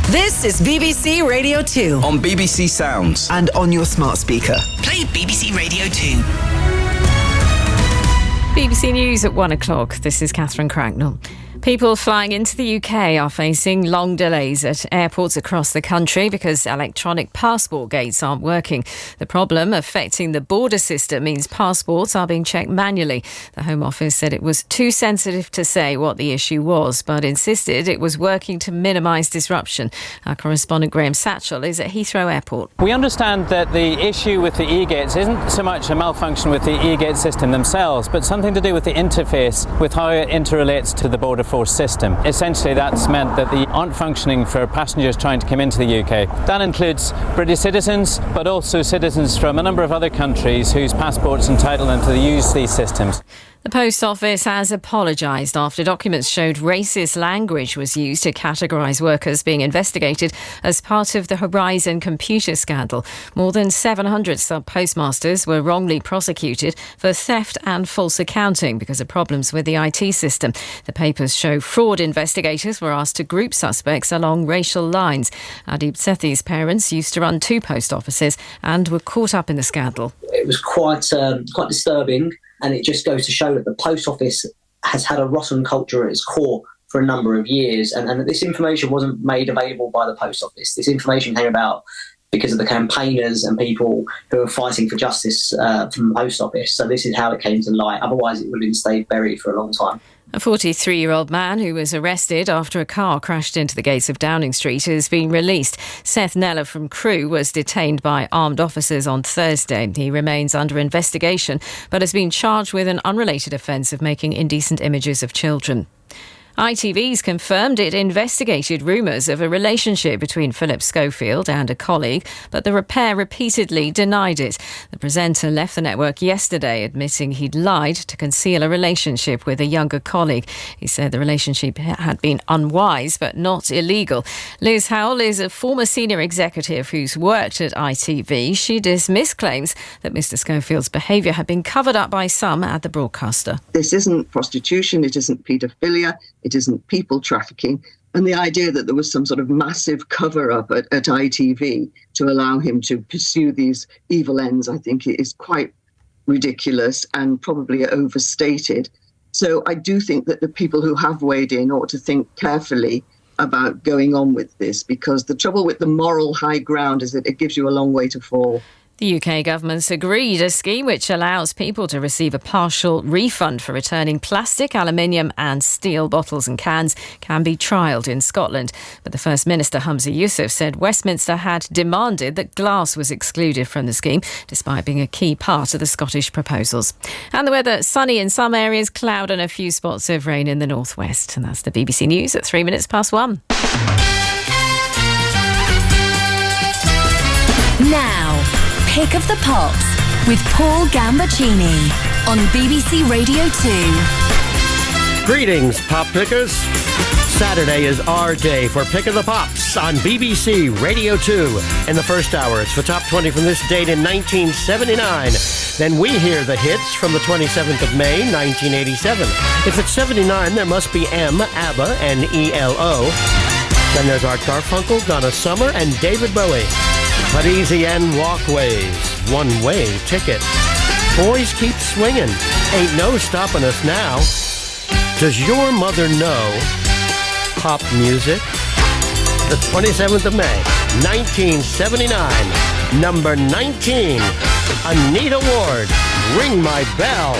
This is BBC Radio 2. On BBC Sounds. And on your smart speaker. Play BBC Radio 2. BBC News at 1 o'clock. This is Catherine Cracknell. People flying into the UK are facing long delays at airports across the country because electronic passport gates aren't working. The problem affecting the border system means passports are being checked manually. The Home Office said it was too sensitive to say what the issue was, but insisted it was working to minimise disruption. Our correspondent Graham Satchell is at Heathrow Airport. We understand that the issue with the e-gates isn't so much a malfunction with the e-gate system themselves, but something to do with the interface, with how it interrelates to the border force system. Essentially, that's meant that they aren't functioning for passengers trying to come into the UK. That includes British citizens, but also citizens from a number of other countries whose passports entitle them to use these systems. The Post Office has apologised after documents showed racist language was used to categorise workers being investigated as part of the Horizon computer scandal. More than 700 sub-postmasters were wrongly prosecuted for theft and false accounting because of problems with the IT system. The papers show fraud investigators were asked to group suspects along racial lines. Adib Sethi's parents used to run 2 post offices and were caught up in the scandal. It was quite disturbing. And it just goes to show that the Post Office has had a rotten culture at its core for a number of years. And this information wasn't made available by the Post Office. This information came about because of the campaigners and people who are fighting for justice from the Post Office. So this is how it came to light. Otherwise, it would have stayed buried for a long time. A 43-year-old man who was arrested after a car crashed into the gates of Downing Street has been released. Seth Nella from Crewe was detained by armed officers on Thursday. He remains under investigation but has been charged with an unrelated offence of making indecent images of children. ITV's confirmed it investigated rumours of a relationship between Philip Schofield and a colleague, but the pair repeatedly denied it. The presenter left the network yesterday, admitting he'd lied to conceal a relationship with a younger colleague. He said the relationship had been unwise but not illegal. Liz Howell is a former senior executive who's worked at ITV. She dismissed claims that Mr Schofield's behaviour had been covered up by some at the broadcaster. This isn't prostitution, it isn't paedophilia, it isn't people trafficking. And the idea that there was some sort of massive cover-up at ITV to allow him to pursue these evil ends, I think is quite ridiculous and probably overstated. So I do think that the people who have weighed in ought to think carefully about going on with this, because the trouble with the moral high ground is that it gives you a long way to fall. The UK government's agreed a scheme which allows people to receive a partial refund for returning plastic, aluminium and steel bottles and cans can be trialled in Scotland. But the First Minister, Humza Yousaf, said Westminster had demanded that glass was excluded from the scheme, despite being a key part of the Scottish proposals. And the weather, sunny in some areas, cloud and a few spots of rain in the northwest. And that's the BBC News at 1:03. Now, Pick of the Pops with Paul Gambaccini on BBC Radio 2. Greetings, Pop Pickers. Saturday is our day for Pick of the Pops on BBC Radio 2. In the first hour, it's the top 20 from this date in 1979. Then we hear the hits from the 27th of May, 1987. If it's 79, there must be M, ABBA, and ELO. Then there's Art Garfunkel, Donna Summer, and David Bowie. Parisienne Walkways, one-way ticket. Boys keep swinging, ain't no stopping us now. Does your mother know pop music? The 27th of May, 1979, number 19, Anita Ward, Ring My Bell.